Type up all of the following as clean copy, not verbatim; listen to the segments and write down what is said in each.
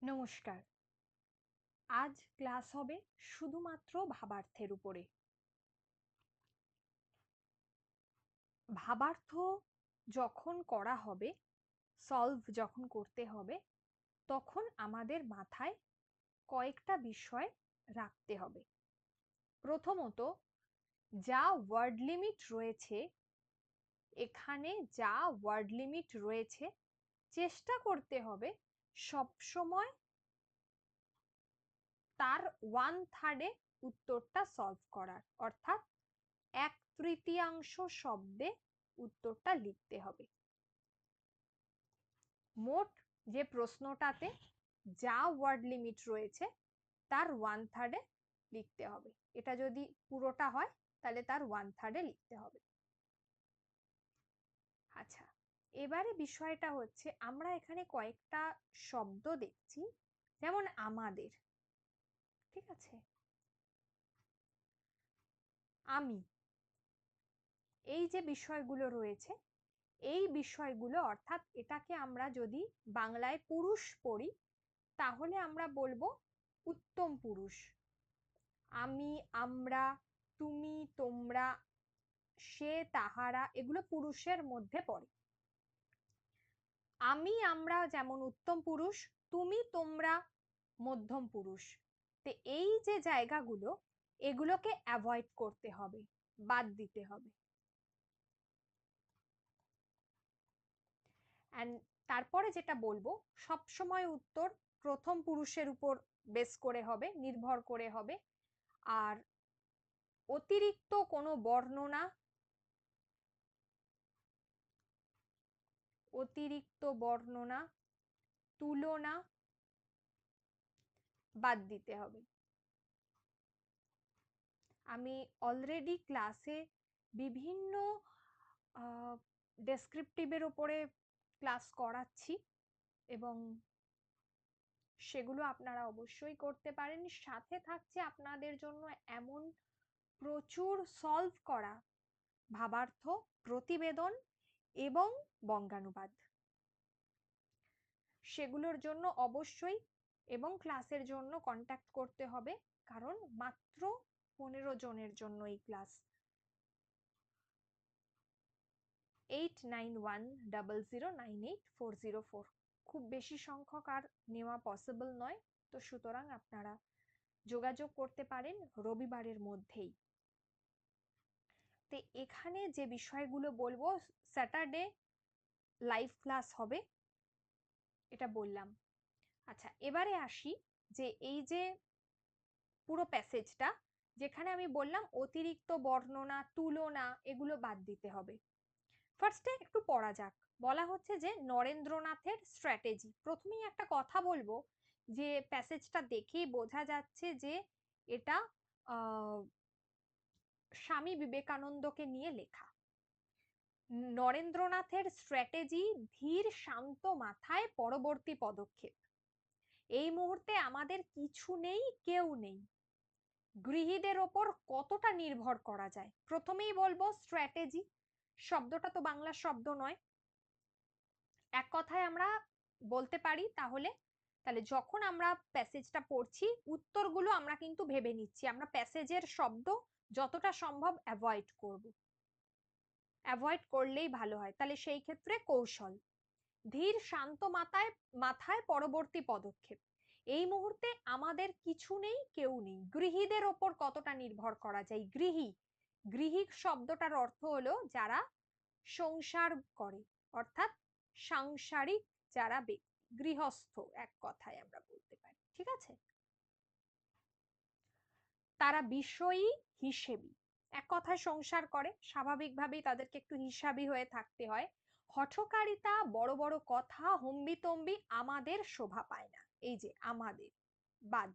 নমস্কার। আজ ক্লাস হবে শুধুমাত্র ভাবার্থের উপরে। ভাবার্থ যখন করা হবে, সলভ যখন করতে হবে, তখন আমাদের মাথায় কয়েকটা বিষয় রাখতে হবে। প্রথমত, যা ওয়ার্ড লিমিট রয়েছে, এখানে যা ওয়ার্ড লিমিট রয়েছে, চেষ্টা করতে হবে সবসময় তার 1/3 উত্তরটা সলভ করার, অর্থাৎ 1/3 শব্দে উত্তরটা লিখতে হবে। মোট যে প্রশ্নটাতে যা ওয়ার্ড লিমিট রয়েছে তার 1/3 লিখতে হবে। এটা যদি পুরোটা হয় তাহলে তার 1/3 লিখতে হবে। আচ্ছা, এবারে বিষয়টা হচ্ছে আমরা এখানে কয়েকটা শব্দ দেখছি, যেমন আমাদের। ঠিক আছে, আমি, এই যে বিষয়গুলো রয়েছে, এই বিষয়গুলো অর্থাৎ এটাকে আমরা যদি বাংলায় পুরুষ পড়ি তাহলে আমরা বলবো উত্তম পুরুষ। আমি, আমরা, তুমি, তোমরা, সে, তাহারা, এগুলো পুরুষের মধ্যে পড়ে। আমি, আমরা যেমন উত্তম পুরুষ, তুমি, তোমরা মধ্যম পুরুষ। তো এই যে জায়গাগুলো, এগুলোকে অ্যাভয়েড করতে হবে, বাদ দিতে হবে। অ্যান্ড তারপরে যেটা বলবো, সবসময় উত্তর প্রথম পুরুষের উপর বেস করে হবে, নির্ভর করে হবে। আর অতিরিক্ত কোনো বর্ণনা, তুলনা বাদ দিতে হবে। আমি অলরেডি ক্লাসে বিভিন্ন ডেসক্রিপটিভের উপরে ক্লাস করাচ্ছি এবং সেগুলো আপনারা অবশ্যই করতে পারেন। সাথে থাকছে আপনাদের জন্য এমন প্রচুর সলভ করা ভাবার্থ, প্রতিবেদন এবং বঙ্গানুবাদ। সেগুলোর জন্য অবশ্যই এবং ক্লাসের জন্য কন্ট্যাক্ট করতে হবে, কারণ মাত্র 15 জনের জন্য এই ক্লাস। 8910098404। খুব বেশি সংখ্যক আর নেওয়া পসিবল নয়, তো সুতরাং আপনারা যোগাযোগ করতে পারেন রবিবারের মধ্যেই। তো এখানে যে বিষয়গুলো বলবো, স্যাটারডে লাইভ ক্লাস হবে, এটা বললাম। আচ্ছা, এবারে আসি যে এই যে পুরো প্যাসেজটা, যেখানে আমি বললাম অতিরিক্ত বর্ণনা, তুলনা, এগুলো বাদ দিতে হবে। ফার্স্টে একটু পড়া যাক। বলা হচ্ছে যে নরেন্দ্রনাথের স্ট্র্যাটেজি। প্রথমেই একটা কথা বলবো যে প্যাসেজটা দেখেই বোঝা যাচ্ছে যে এটা স্বামী বিবেকানন্দকে নিয়ে লেখা। নরেন্দ্রনাথের স্ট্র্যাটেজি, ধীর শান্ত মাথায় পরবর্তী পদক্ষেপ। এই মুহূর্তে আমাদের কিছু নেই, কেউ নেই, গৃহীদের ওপর কতটা নির্ভর করা যায়। প্রথমেই বলবো স্ট্র্যাটেজি শব্দটা তো বাংলা শব্দ নয়। এক কথায় আমরা বলতে পারি তাহলে তাহলে যখন আমরা প্যাসেজটা পড়ছি, উত্তরগুলো আমরা কিন্তু ভেবে নিচ্ছি, আমরা প্যাসেজের শব্দ যতটা সম্ভব অ্যাভয়েড করলেই ভালো হয়। তাহলে সেই ক্ষেত্রে কৌশল, ধীর শান্ত মাথায় পরবর্তী পদক্ষেপ। এই মুহূর্তে আমাদের কিছু নেই, কেউ নেই, গৃহীদের ওপর কতটা নির্ভর করা যায়। গৃহী শব্দটার অর্থ হলো যারা সংসার করে, অর্থাৎ সাংসারিক যারা ব্যক্তি, গৃহস্থ এক কথায় আমরা বলতে পারি। ঠিক আছে, তারা বিষয়ী, হিসেবী, এক কথায় সংসার করে, স্বাভাবিকভাবেই তাদেরকে একটু হিসাবী হয়ে থাকতে হয়। হঠকারিতা, বড় বড় কথা, হম্বিতম্বি আমাদের শোভা পায় না। এই যে আমাদের বাদ।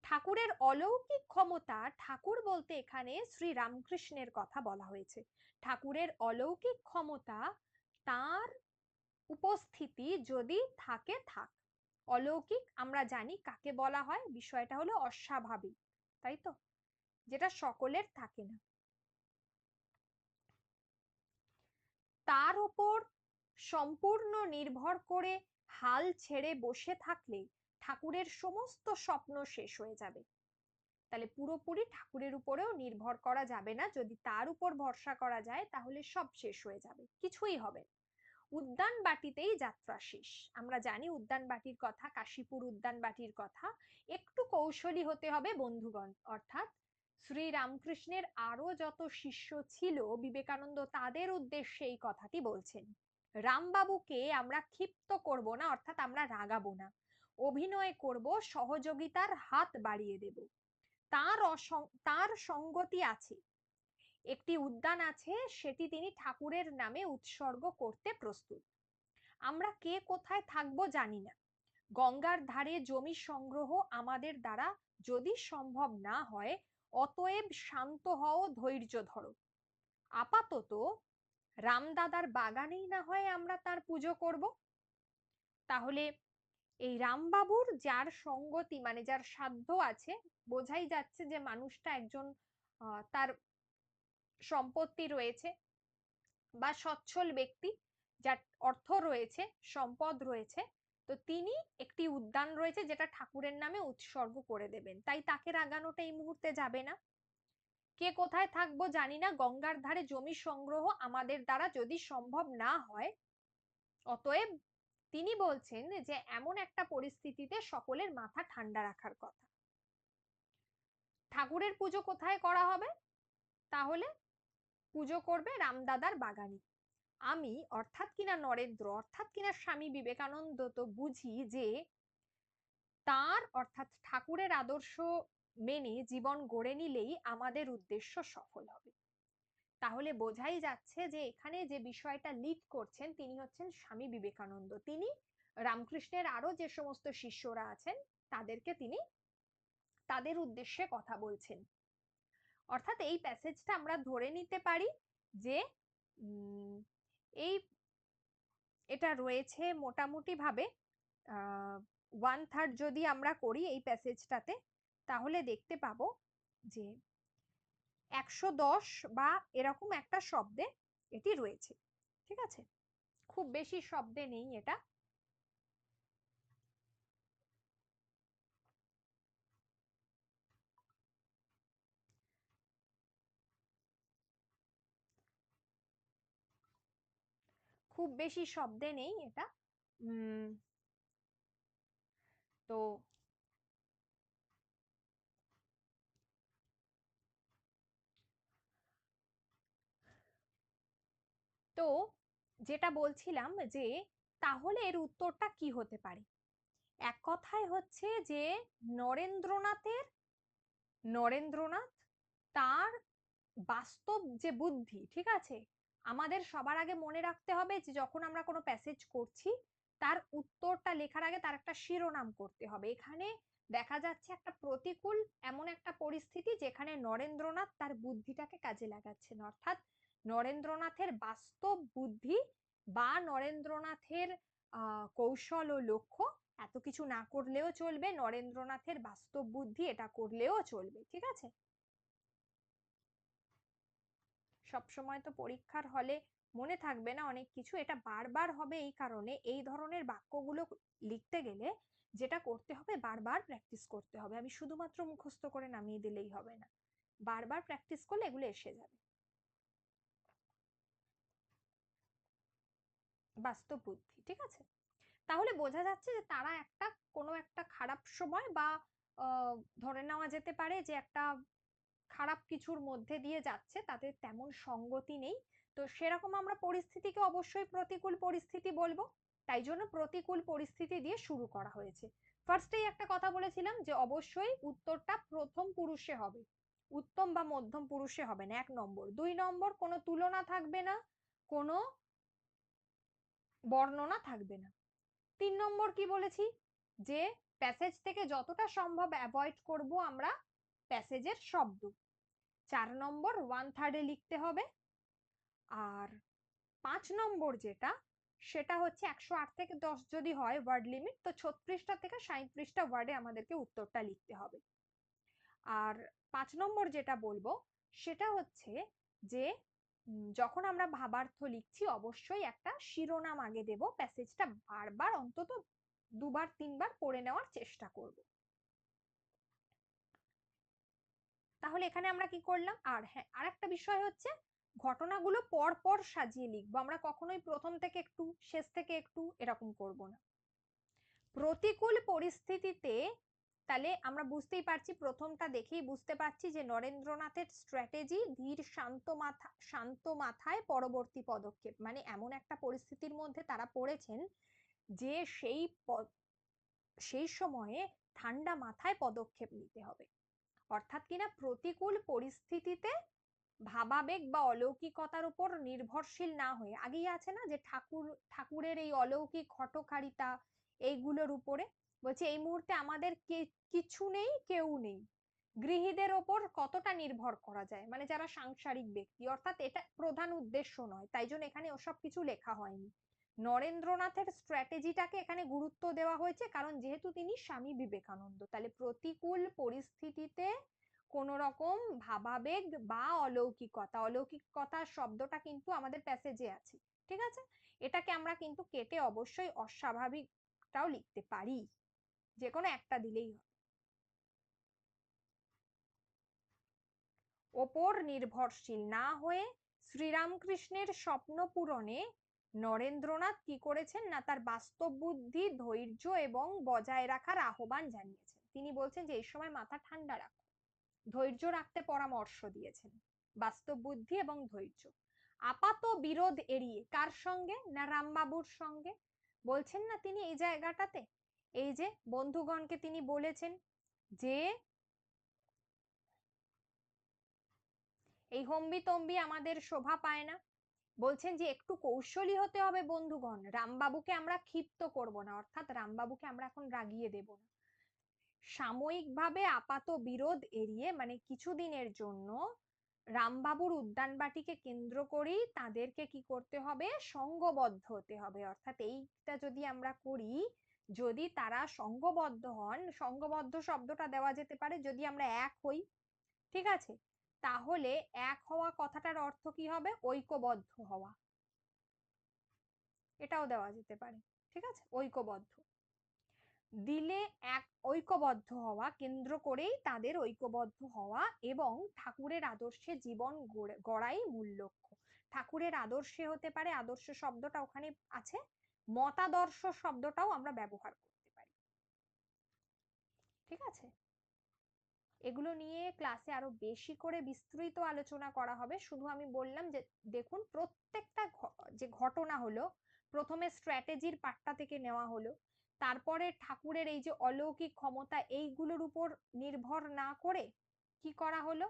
ঠাকুরের অলৌকিক ক্ষমতা, ঠাকুর বলতে এখানে শ্রী রামকৃষ্ণের কথা বলা হয়েছে। ঠাকুরের অলৌকিক ক্ষমতা, তার উপস্থিতি যদি থাকে থাক। অলৌকিক আমরা জানি কাকে বলা হয়, বিষয়টা হলো অস্বাভাবিক, তাই তো, যেটা সকলের থাকে না। তার উপর সম্পূর্ণ নির্ভর করে হাল ছেড়ে বসে থাকলে ঠাকুরের সমস্ত স্বপ্ন শেষ হয়ে যাবে। তাহলে পুরোপুরি ঠাকুরের উপরেও নির্ভর করা যাবে না, যদি তার উপর ভরসা করা যায় তাহলে সব শেষ হয়ে যাবে, কিছুই হবে না। উদ্যানবাটিতেই যাত্রা শেষ। আমরা জানি উদ্যানবাটির কথা, কাশীপুর উদ্যানবাটির কথা। একটু কৌশলী হতে হবে বন্ধুগণ, অর্থাৎ শ্রী রামকৃষ্ণের আরো যত শিষ্য ছিল বিবেকানন্দ তাদের উদ্দেশ্যে এই কথাটি বলছেন। রামবাবুকে আমরা ক্ষিপ্ত করব না, অর্থাৎ আমরা রাগাবো না, অভিনয় করব, সহযোগিতার হাত বাড়িয়ে দেব। তার সঙ্গতি আছে, একটি উদ্যান আছে, সেটি তিনি ঠাকুরের নামে উৎসর্গ করতে প্রস্তুত। আমরা কে কোথায় থাকবো জানি না, গঙ্গার ধারে জমি সংগ্রহ আমাদের দ্বারা যদি সম্ভব না হয়, অতএব শান্ত হও, ধৈর্য ধরো। আপাতত রামদাদার বাগানেই না হয় আমরা তার পুজো করব। তাহলে এই রামবাবুর যার সঙ্গতি, মানে যার সাধ্য আছে, বোঝাই যাচ্ছে যে মানুষটা একজন তার সম্পত্তি রয়েছে বা সচ্ছল ব্যক্তি, যার অর্থ রয়েছে, সম্পদ রয়েছে, তো তিনি একটি উদ্যান রয়েছে যেটা ঠাকুরের নামে উৎসর্গ করে দেবেন, তাই তাকে রাগানোটা এই মুহূর্তে যাবে না। কে কোথায় থাকবো জানি না, গঙ্গার ধারে জমি সংগ্রহ আমাদের দ্বারা যদি সম্ভব না হয়, অতএব তিনি বলছেন যে এমন একটা পরিস্থিতিতে সকলের মাথা ঠান্ডা রাখার কথা। ঠাকুরের পুজো কোথায় করা হবে? তাহলে পুজো করবে রামদাদার বাগানে। আমি অর্থাৎ কিনা নরেন্দ্র, অর্থাৎ কিনা স্বামী বিবেকানন্দ তো বুঝি যে তার অর্থাৎ ঠাকুরের আদর্শ মেনে জীবন গড়ে নিলেই আমাদের উদ্দেশ্য সফল হবে। তাহলে বোঝাই যাচ্ছে যে এখানে যে বিষয়টা লিড করছেন তিনি হচ্ছেন স্বামী বিবেকানন্দ। তিনি রামকৃষ্ণের আরো যে সমস্ত শিষ্যরা আছেন তাদেরকে তিনি তাদের উদ্দেশ্যে কথা বলছেন। অর্থাৎ এই প্যাসেজটা আমরা ধরে নিতে পারি যে এই এটা রয়েছে মোটামুটি ভাবে 1/3 যদি আমরা করি এই প্যাসেজটাতে, তাহলে দেখতে পাবো যে 110 বা এরকম একটা শব্দে এটি রয়েছে। ঠিক আছে, খুব বেশি শব্দে নেই এটা। খুব বেশি শব্দে নেই এটা। তো তো যেটা বলছিলাম যে তাহলে এর উত্তরটা কি হতে পারে? এক কথায় হচ্ছে যে নরেন্দ্রনাথের নরেন্দ্রনাথ তার বাস্তব যে বুদ্ধি, ঠিক আছে, আমাদের সবার আগে মনে রাখতে হবে যে যখন আমরা কোনো প্যাসেজ করছি তার উত্তরটা লেখার আগে তার একটা শিরোনাম করতে হবে। এখানে দেখা যাচ্ছে একটা প্রতিকূল এমন একটা পরিস্থিতি যেখানে নরেন্দ্রনাথ তার বুদ্ধিটাকে কাজে লাগাচ্ছেন, অর্থাৎ নরেন্দ্রনাথের বাস্তব বুদ্ধি বা নরেন্দ্রনাথের কৌশল ও লক্ষ্য, এত কিছু না করলেও চলবে, নরেন্দ্রনাথের বাস্তব বুদ্ধি এটা করলেও চলবে। ঠিক আছে, সব সময় তো পরীক্ষার হলে মনে থাকবে না অনেক কিছু, এটা বারবার হবে। এই কারণে এই ধরনের বাক্যগুলো লিখতে গেলে যেটা করতে হবে বারবার প্র্যাকটিস করতে হবে। আমি শুধুমাত্র মুখস্থ করে নামিয়ে দিলেই হবে না, বারবার প্র্যাকটিস করলে এগুলো এসে যাবে। বাস্তব বুদ্ধি, ঠিক আছে। তাহলে বোঝা যাচ্ছে যে তারা একটা কোনো একটা খারাপ সময় বা ধরে নেওয়া যেতে পারে যে একটা খারাপ কিছুর মধ্যে দিয়ে যাচ্ছে, তাদের তেমন সঙ্গতি নেই। তো সেরকম আমরা পরিস্থিতিকে অবশ্যই প্রতিকূল পরিস্থিতি বলবো, তাই জন্য প্রতিকূল পরিস্থিতি দিয়ে শুরু করা হয়েছে। ফার্স্টেই একটা কথা বলেছিলাম যে অবশ্যই উত্তরটা প্রথম পুরুষে হবে, উত্তম বা মধ্যম পুরুষে হবে না, 1 নম্বর। 2 নম্বর, কোনো তুলনা থাকবে না, কোনো বর্ণনা থাকবে না। 3 নম্বর কি বলেছি, যে প্যাসেজ থেকে যতটা সম্ভব অ্যাভয়েড করব আমরা প্যাসেজের শব্দ। 4 নম্বর 1/3 লিখতে হবে। আর 5 নম্বর যেটা, সেটা হচ্ছে 108 থেকে 10 যদি হয় ওয়ার্ড লিমিট, তো 36টা থেকে 37টা ওয়ার্ডে আমাদেরকে উত্তরটা লিখতে হবে। আর 5 নম্বর যেটা বলবো সেটা হচ্ছে যে যখন আমরা ভাবার্থ লিখছি অবশ্যই একটা শিরোনাম আগে দেব, প্যাসেজটা বারবার অন্তত 2-3 বার পড়ে নেওয়ার চেষ্টা করব। তাহলে এখানে আমরা কি করলাম, আর হ্যাঁ আরেকটা বিষয় হচ্ছে ঘটনাগুলো পর পর সাজিয়ে লিখবো, আমরা কখনোই প্রথম থেকে একটু শেষ থেকে একটু এরকম করব না। প্রতিকূল পরিস্থিতিতে, তাহলে আমরা বুঝতেই পারছি, প্রথমটা দেখেই বুঝতে পারছি যে নরেন্দ্রনাথের স্ট্র্যাটেজি ধীর শান্ত মাথায় পরবর্তী পদক্ষেপ, মানে এমন একটা পরিস্থিতির মধ্যে তারা পড়েছেন যে সেই সময়ে ঠান্ডা মাথায় পদক্ষেপ নিতে হবে। অর্থাৎ কিনা প্রতিকূল পরিস্থিতিতে ভাবাবেগ বা অলৌকিকতার উপর নির্ভরশীল না হয়ে, আগেই আছে না যে ঠাকুরের এই অলৌকিক হঠকারিতা এইগুলোর উপরে বলছে এই মুহূর্তে আমাদের কিছু নেই, কেউ নেই, গৃহীদের ওপর কতটা নির্ভর করা যায়, মানে যারা সাংসারিক ব্যক্তি, অর্থাৎ এটা প্রধান উদ্দেশ্য নয়, তাই জন্য এখানে ওসব কিছু লেখা হয়নি। নরেন্দ্রনাথের স্ট্র্যাটেজিটাকে এখানে গুরুত্ব দেওয়া হয়েছে, কারণ যেহেতু তিনি স্বামী বিবেকানন্দ, তাহলে প্রতিকূল পরিস্থিতিতে কোন রকম ভাবাবেগ বা অলৌকিকতার শব্দটা কিন্তু আমাদের প্যাসেজে আছে, ঠিক আছে? এটাকে আমরা কিন্তু কেটে অবশ্যই অস্বাভাবিকটাও লিখতে পারি, যে কোনো একটা দিলেই হবে। ওপর নির্ভরশীল না হয়ে শ্রীরামকৃষ্ণের স্বপ্ন পূরণে নরেন্দ্রনাথ কি করেছেন না, তার বাস্তব বুদ্ধি, ধৈর্য এবং বজায় রাখার আহ্বান জানিয়েছেন। তিনি বলছেন যে এই সময় মাথা ঠান্ডা রাখো, ধৈর্য রাখতে পরামর্শ দিয়েছেন, বাস্তব বুদ্ধি এবং ধৈর্য। আপাত বিরোধ এড়িয়ে, কার সঙ্গে না, রামবাবুর সঙ্গে। বলছেন না তিনি এই জায়গাটাতে, এই যে বন্ধুগণকে তিনি বলেছেন যে এই হম্বি তম্বি আমাদের শোভা পায় না, বলছেন যে একটু কৌশলী হতে হবে বন্ধুগণ, রামবাবুকে আমরা ক্ষিপ্ত করব না, অর্থাৎ রামবাবুকে আমরা এখন রাগিয়ে দেব না। সাময়িকভাবে আপাত বিরোধ এড়িয়ে, মানে কিছুদিনের জন্য রামবাবুর উদ্যানবাটিকে কেন্দ্র করেই তাদেরকে কি করতে হবে, সঙ্গবদ্ধ হতে হবে। অর্থাৎ এইটা যদি আমরা করি, যদি তারা সঙ্গবদ্ধ হন, সঙ্গবদ্ধ শব্দটা দেওয়া যেতে পারে যদি আমরা এক হই, ঠিক আছে? তাহলে এক হওয়া কথাটার অর্থ কি হবে, ঐক্যবদ্ধ হওয়া, এটাও দেওয়া যেতে পারে, ঠিক আছে? ঐক্যবদ্ধ দিলে, এক ঐক্যবদ্ধ হওয়া কেন্দ্র করেই তাদের ঐক্যবদ্ধ হওয়া এবং ঠাকুরের আদর্শে জীবন গড়াই মূল লক্ষ্য। ঠাকুরের আদর্শে হতে পারে, আদর্শ শব্দটা ওখানে আছে, মতাদর্শ শব্দটাও আমরা ব্যবহার করতে পারি, ঠিক আছে? এগুলো নিয়ে ক্লাসে আরো বেশি করে বিস্তৃত আলোচনা করা হবে, শুধু আমি বললাম যে দেখুন প্রত্যেকটা যে ঘটনা হলো, প্রথমে স্ট্র্যাটেজির পার্টটা থেকে নেওয়া হলো, তারপরে ঠাকুরের এই যে অলৌকিক ক্ষমতা এইগুলোর উপর নির্ভর না করে কি করা হলো,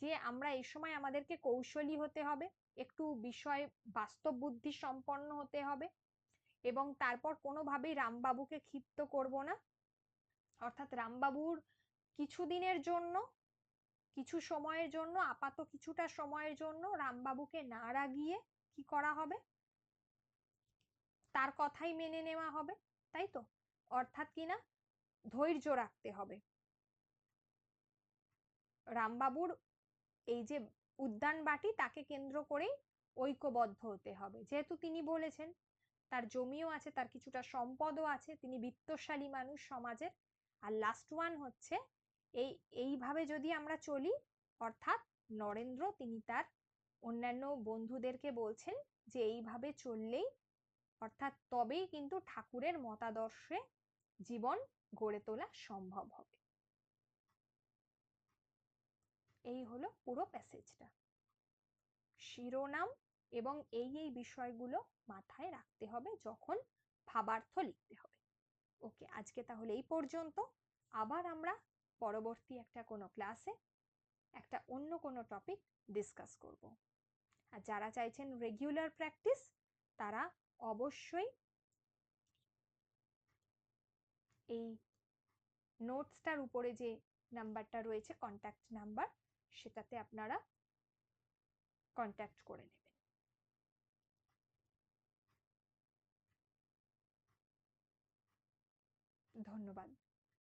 যে আমরা এই সময় আমাদেরকে কৌশলী হতে হবে, একটু বিষয় বাস্তব বুদ্ধি সম্পন্ন হতে হবে, এবং তারপর কোনোভাবেই রামবাবুকে ক্ষিপ্ত করব না, অর্থাৎ রামবাবুর কিছুদিনের জন্য, কিছু সময়ের জন্য, আপাত কিছুটা সময়ের জন্য রামবাবুকে না রাগিয়ে কি করা হবে, তার কথাই মেনে নেওয়া হবে, তাই তো? অর্থাৎ কি না, ধৈর্য রাখতে হবে, রামবাবুর এই যে উদ্যান বাটি তাকে কেন্দ্র করেই ঐক্যবদ্ধ হতে হবে, যেহেতু তিনি বলেছেন তার জমিও আছে, তার কিছুটা সম্পদও আছে, তিনি বিত্তশালী মানুষ সমাজের। আর লাস্ট ওয়ান হচ্ছে এইভাবে যদি আমরা চলি, অর্থাৎ নরেন্দ্র তিনি তার অন্যান্য বন্ধুদেরকে বলছেন যে এইভাবে চললেই, অর্থাৎ তবেই কিন্তু ঠাকুরের মতাদর্শে জীবন গড়ে তোলা সম্ভব হবে। এই হলো পুরো প্যাসেজটা, শিরোনাম এবং এই বিষয়গুলো মাথায় রাখতে হবে যখন ভাবার্থ লিখতে হবে। ওকে, আজকে তাহলে এই পর্যন্ত। আবার আমরা পরবর্তী একটা কোনো ক্লাসে একটা অন্য কোনো টপিক ডিসকাস করব। আর যারা চাইছেন রেগুলার প্র্যাকটিস, তারা অবশ্যই এই নোটসটার উপরে যে নাম্বারটা রয়েছে, কন্ট্যাক্ট নাম্বার, সেটাতে আপনারা কন্ট্যাক্ট করে নেবেন। ধন্যবাদ।